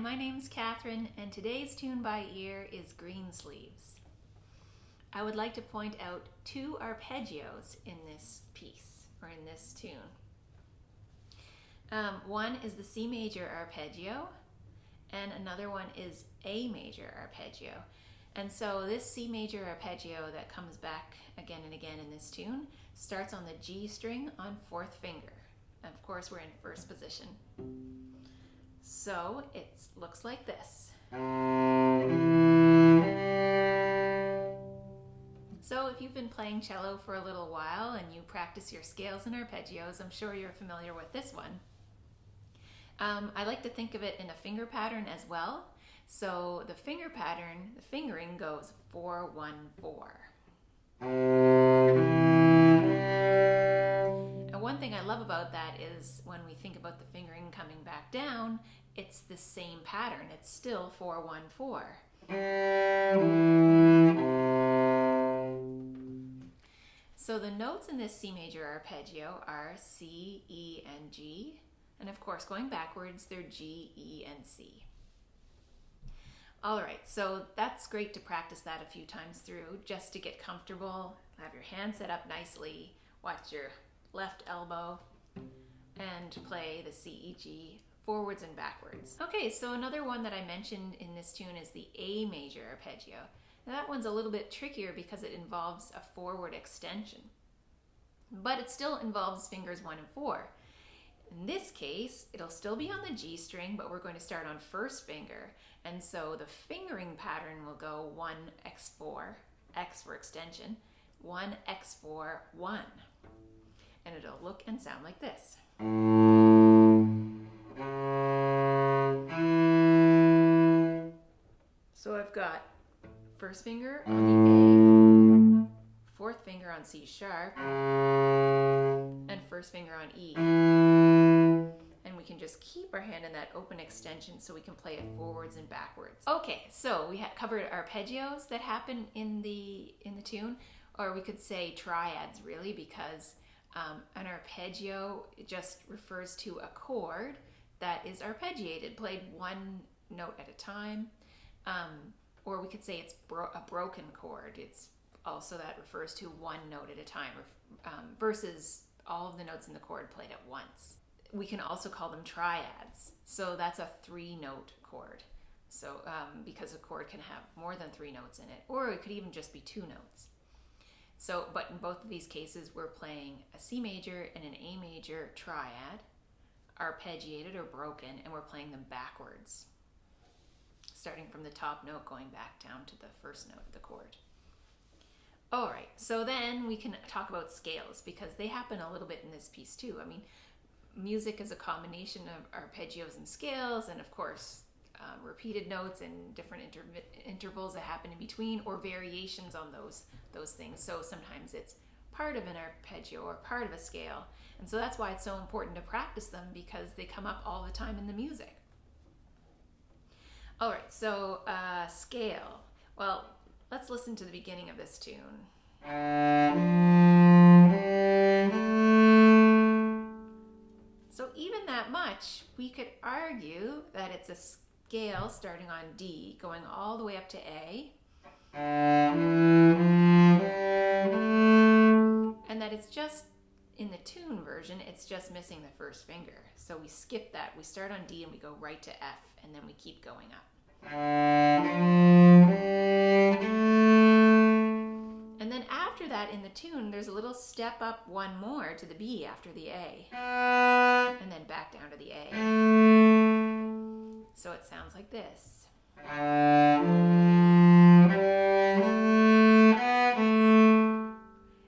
my name's Catherine, and today's tune by ear is Greensleeves. I would like to point out two arpeggios in this piece, or in this tune. One is the C major arpeggio, and another one is A major arpeggio. And so this C major arpeggio that comes back again and again in this tune starts on the G string on 4th finger. And of course, we're in first position. So it looks like this. So if you've been playing cello for a little while and you practice your scales and arpeggios, I'm sure you're familiar with this one. I like to think of it in a finger pattern as well. So the finger pattern, the fingering goes 4, 1, 4. And one thing I love about that is when we think about the fingering coming back down, it's the same pattern. It's still 4, 1, 4. So the notes in this C major arpeggio are C, E, and G. And of course, going backwards, they're G, E, and C. All right, so that's great to practice that a few times through just to get comfortable. Have your hand set up nicely, watch your left elbow, and play the C, E, G forwards and backwards. Okay, so another one that I mentioned in this tune is the A major arpeggio. Now that one's a little bit trickier because it involves a forward extension, but it still involves fingers 1 and 4. In this case, it'll still be on the G string, but we're going to start on 1st finger. And so the fingering pattern will go 1, X, 4, X for extension, 1, X, 4, 1. And it'll look and sound like this. So I've got 1st finger on the A, 4th finger on C sharp, and 1st finger on E. And we can just keep our hand in that open extension so we can play it forwards and backwards. Okay, so we covered arpeggios that happen in the tune, or we could say triads really, because an arpeggio just refers to a chord that is arpeggiated, played one note at a time, or we could say it's a broken chord. It's also that refers to one note at a time, versus all of the notes in the chord played at once. We can also call them triads. So that's a 3-note chord. So because a chord can have more than 3 notes in it, or it could even just be 2 notes. So, but in both of these cases, we're playing a C major and an A major triad, arpeggiated or broken, and we're playing them backwards, starting from the top note, going back down to the 1st note of the chord. All right, so then we can talk about scales, because they happen a little bit in this piece too. I mean, music is a combination of arpeggios and scales, and of course, repeated notes and different intervals that happen in between, or variations on those things. So sometimes it's part of an arpeggio or part of a scale. And so that's why it's so important to practice them, because they come up all the time in the music. All right, so scale. Well, let's listen to the beginning of this tune. So even that much, we could argue that it's a scale starting on D, going all the way up to A, and that it's just, in the tune version, it's just missing the 1st finger. So we skip that. We start on D and we go right to F, and then we keep going up. And then after that in the tune, there's a little step up one more to the B after the A, and then back down to the A. So it sounds like this.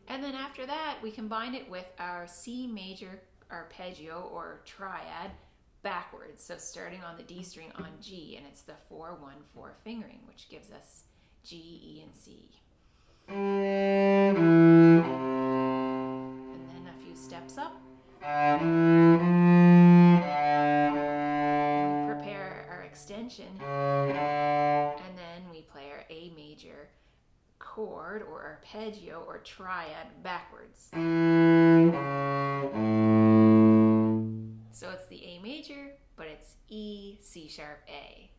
And then after that, we combine it with our C major arpeggio or triad backwards. So starting on the D string on G, and it's the 4, 1, 4 fingering, which gives us G, E, and C. And then a few steps up. We prepare our extension, and then we play our A major chord or arpeggio or triad backwards. So it's the A major, but it's E, C sharp, A.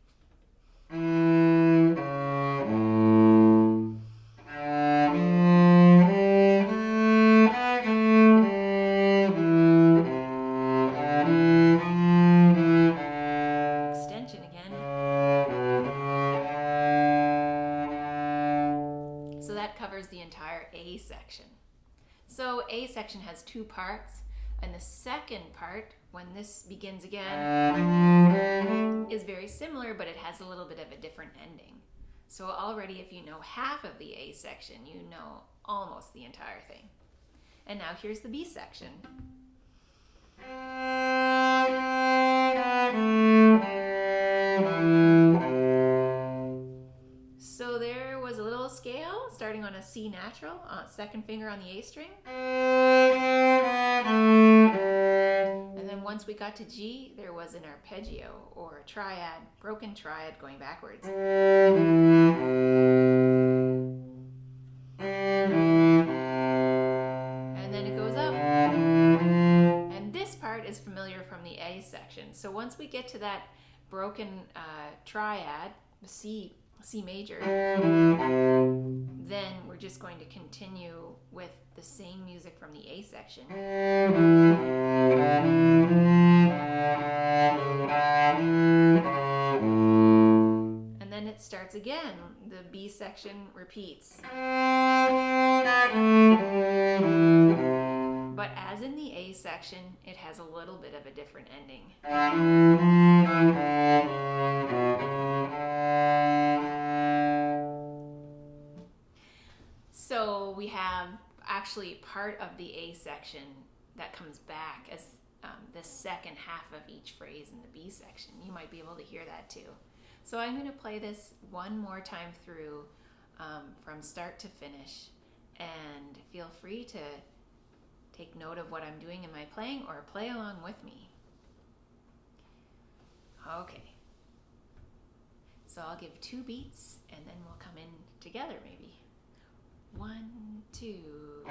Extension again. So that covers the entire A section. So A section has two parts, and the second part, when this begins again, is very similar, but it has a little bit of a different ending. So already if you know half of the A section, you know almost the entire thing. And now here's the B section. So there was a little scale starting on a C natural, second finger on the A string. And then once we got to G, there was an arpeggio or a triad, broken triad going backwards. And then it goes up. And this part is familiar from the A section. So once we get to that broken triad, the C major, then we're just going to continue with the same music from the A section. And then it starts again. The B section repeats. But as in the A section, it has a little bit of a different ending. So we have actually part of the A section that comes back as the second half of each phrase in the B section. You might be able to hear that too. So I'm going to play this one more time through from start to finish, and feel free to take note of what I'm doing in my playing or play along with me. Okay. So I'll give 2 beats and then we'll come in together maybe. 1, 2.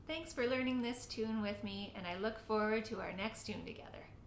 Thanks for learning this tune with me, and I look forward to our next tune together.